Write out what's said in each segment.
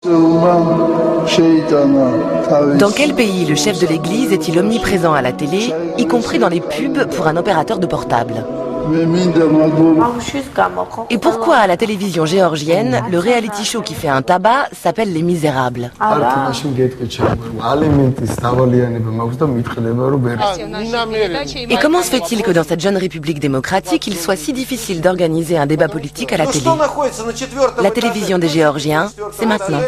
Dans quel pays le chef de l'Église est-il omniprésent à la télé, y compris dans les pubs pour un opérateur de portable? Et pourquoi à la télévision géorgienne, le reality show qui fait un tabac s'appelle Les Misérables? Et comment se fait-il que dans cette jeune république démocratique, il soit si difficile d'organiser un débat politique à la télé? La télévision des Géorgiens, c'est maintenant.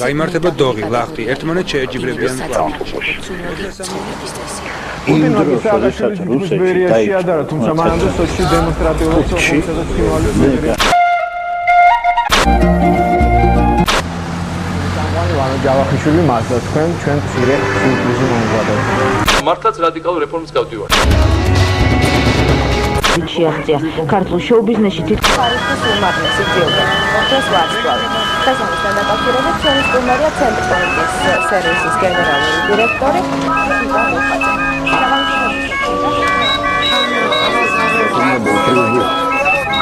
გაიმართება დოღი, ლახტი, ერთმანეთს შეეჯიბრებიან. მართლაც რადიკალურ რეფორმს გავდივართ. შეაღწია ქართულ შოუ-ბიზნესში თითქმის ხარისხის უმაღლეს სიძიებდა. დღეს ვარსკვლავი. დღესასთან დაკავშირებით ჩვენი სტუმარია ცენტრ-პოინტის სერვისის გენერალური დირექტორი ივან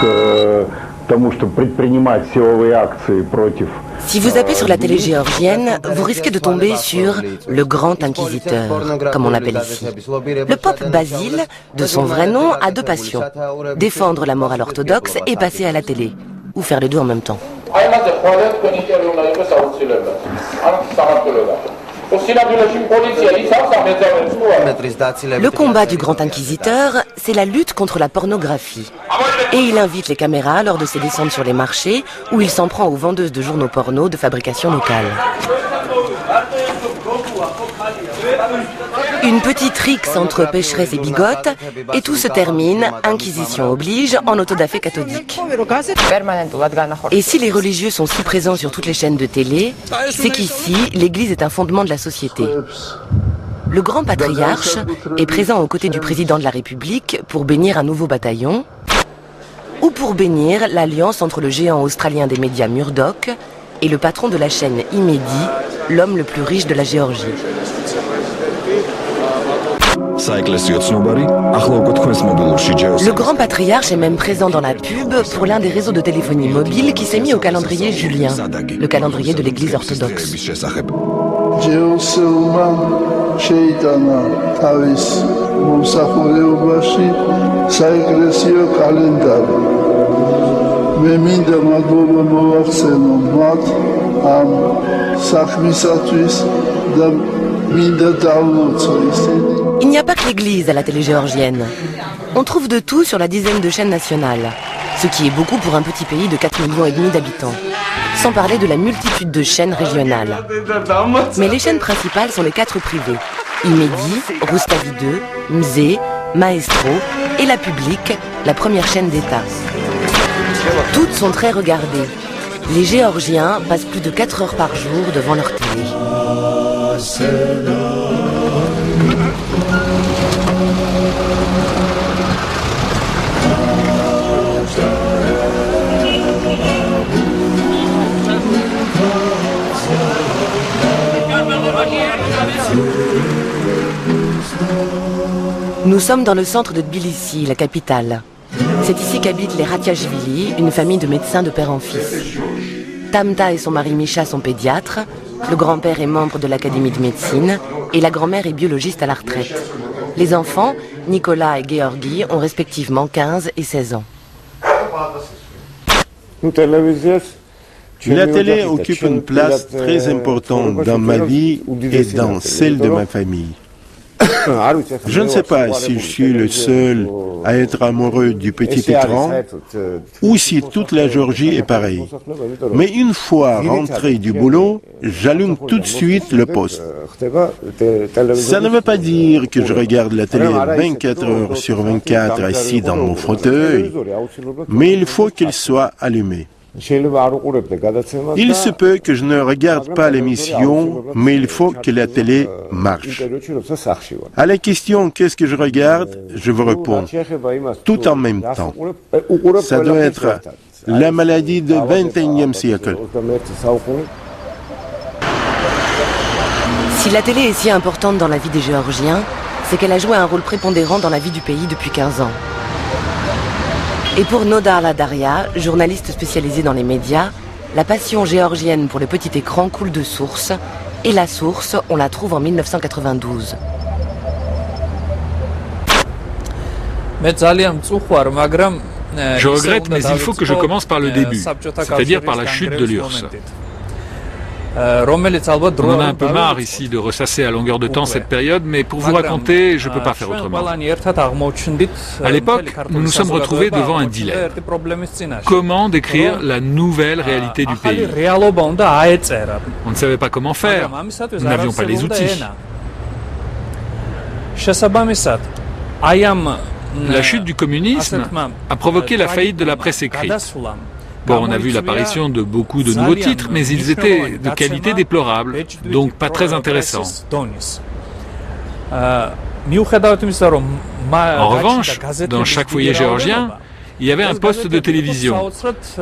к тому, чтобы предпринимать силовые акции против. Si vous zappez sur la télé géorgienne, vous risquez de tomber sur le grand inquisiteur, comme on l'appelle ici. Le pope Basile, de son vrai nom, a deux passions. Défendre la morale orthodoxe et passer à la télé. Ou faire les deux en même temps. Le combat du grand inquisiteur, c'est la lutte contre la pornographie. Et il invite les caméras lors de ses descentes sur les marchés, où il s'en prend aux vendeuses de journaux porno de fabrication locale. Une petite rixe entre pécheresse et bigote, et tout se termine, inquisition oblige, en autodafé cathodique. Et si les religieux sont si présents sur toutes les chaînes de télé, c'est qu'ici, l'Église est un fondement de la société. Le grand patriarche est présent aux côtés du président de la République pour bénir un nouveau bataillon, ou pour bénir l'alliance entre le géant australien des médias Murdoch et le patron de la chaîne Imedi, l'homme le plus riche de la Géorgie. Le grand patriarche est même présent dans la pub pour l'un des réseaux de téléphonie mobile qui s'est mis au calendrier julien, le calendrier de l'Église orthodoxe. Il n'y a pas que l'Église à la télé géorgienne. On trouve de tout sur la dizaine de chaînes nationales, ce qui est beaucoup pour un petit pays de 4,5 millions d'habitants. Sans parler de la multitude de chaînes régionales. Mais les chaînes principales sont les 4 privées. Imedi, Rustavi 2, Mzé, Maestro et la publique, la première chaîne d'État. Toutes sont très regardées. Les Géorgiens passent plus de 4 heures par jour devant leur télé. Nous sommes dans le centre de Tbilissi, la capitale. C'est ici qu'habitent les Ratiashvili, une famille de médecins de père en fils. Tamta et son mari Misha sont pédiatres, le grand-père est membre de l'Académie de médecine et la grand-mère est biologiste à la retraite. Les enfants, Nicolas et Georgi, ont respectivement 15 et 16 ans. La télé occupe une place très importante dans ma vie et dans celle de ma famille. Je ne sais pas si je suis le seul à être amoureux du petit écran ou si toute la Géorgie est pareille. Mais une fois rentré du boulot, j'allume tout de suite le poste. Ça ne veut pas dire que je regarde la télé 24 heures sur 24 assis dans mon fauteuil, mais il faut qu'il soit allumé. Il se peut que je ne regarde pas l'émission, mais il faut que la télé marche. À la question « qu'est-ce que je regarde ?», je vous réponds tout en même temps. Ça doit être la maladie du XXIe siècle. Si la télé est si importante dans la vie des Géorgiens, c'est qu'elle a joué un rôle prépondérant dans la vie du pays depuis 15 ans. Et pour Nodar Ladaria, journaliste spécialisé dans les médias, la passion géorgienne pour le petit écran coule de source. Et la source, on la trouve en 1992. Je regrette, mais il faut que je commence par le début, c'est-à-dire par la chute de l'URSS. On en a un peu marre ici de ressasser à longueur de temps cette période, mais pour vous raconter, je ne peux pas faire autrement. À l'époque, nous nous sommes retrouvés devant un dilemme. Comment décrire la nouvelle réalité du pays? On ne savait pas comment faire, nous n'avions pas les outils. La chute du communisme a provoqué la faillite de la presse écrite. Bon, on a vu l'apparition de beaucoup de nouveaux titres, mais ils étaient de qualité déplorable, donc pas très intéressants. En revanche, dans chaque foyer géorgien, il y avait un poste de télévision.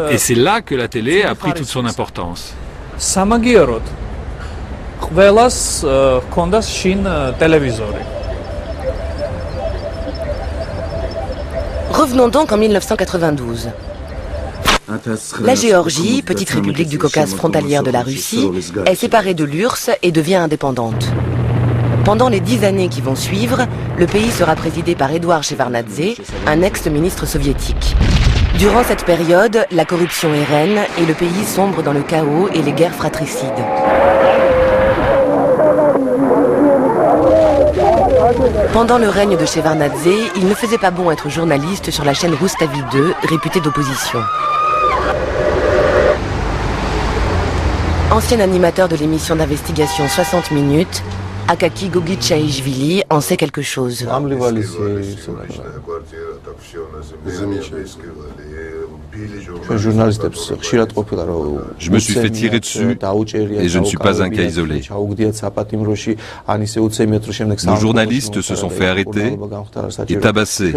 Et c'est là que la télé a pris toute son importance. Revenons donc en 1992. La Géorgie, petite république du Caucase frontalière de la Russie, est séparée de l'URSS et devient indépendante. Pendant les 10 années qui vont suivre, le pays sera présidé par Eduard Shevardnadze, un ex-ministre soviétique. Durant cette période, la corruption est reine et le pays sombre dans le chaos et les guerres fratricides. Pendant le règne de Shevardnadze, il ne faisait pas bon être journaliste sur la chaîne Rustavi 2, réputée d'opposition. Ancien animateur de l'émission d'investigation 60 minutes, Akaki Gogitchaïchvili en sait quelque chose. Je me suis fait tirer dessus et je ne suis pas un cas isolé. Nos journalistes se sont fait arrêter et tabasser.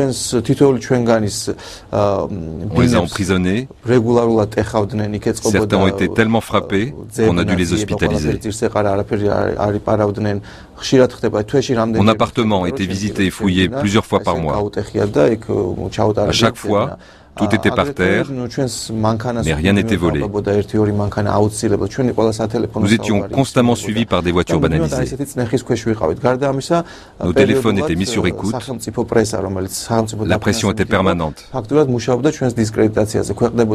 On les a emprisonnés. Certains ont été tellement frappés qu'on a dû les hospitaliser. Mon appartement a été visité et fouillé plusieurs fois par mois. À chaque fois, tout était par terre, mais rien n'était volé. Nous étions constamment suivis par des voitures banalisées. Nos téléphones étaient mis sur écoute. La pression était permanente.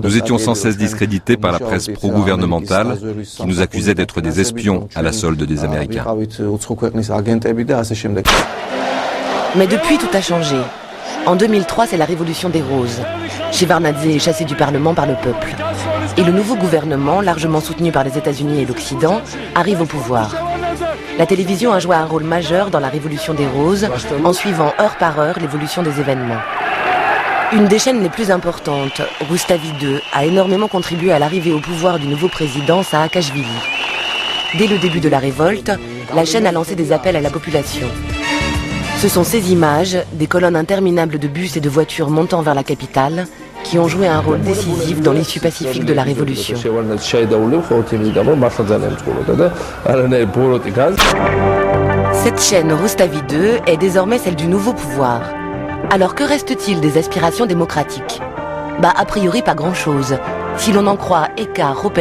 Nous étions sans cesse discrédités par la presse pro-gouvernementale qui nous accusait d'être des espions à la solde des Américains. Mais depuis, tout a changé. En 2003, c'est la révolution des roses. Shevardnadze est chassé du Parlement par le peuple. Et le nouveau gouvernement, largement soutenu par les États-Unis et l'Occident, arrive au pouvoir. La télévision a joué un rôle majeur dans la révolution des roses, en suivant heure par heure l'évolution des événements. Une des chaînes les plus importantes, Rustavi 2, a énormément contribué à l'arrivée au pouvoir du nouveau président Saakashvili. Dès le début de la révolte, la chaîne a lancé des appels à la population. Ce sont ces images, des colonnes interminables de bus et de voitures montant vers la capitale, qui ont joué un rôle décisif dans l'issue pacifique de la révolution. Cette chaîne Rustavi 2 est désormais celle du nouveau pouvoir. Alors que reste-t-il des aspirations démocratiques? A priori pas grand-chose, si l'on en croit Eka Ropé.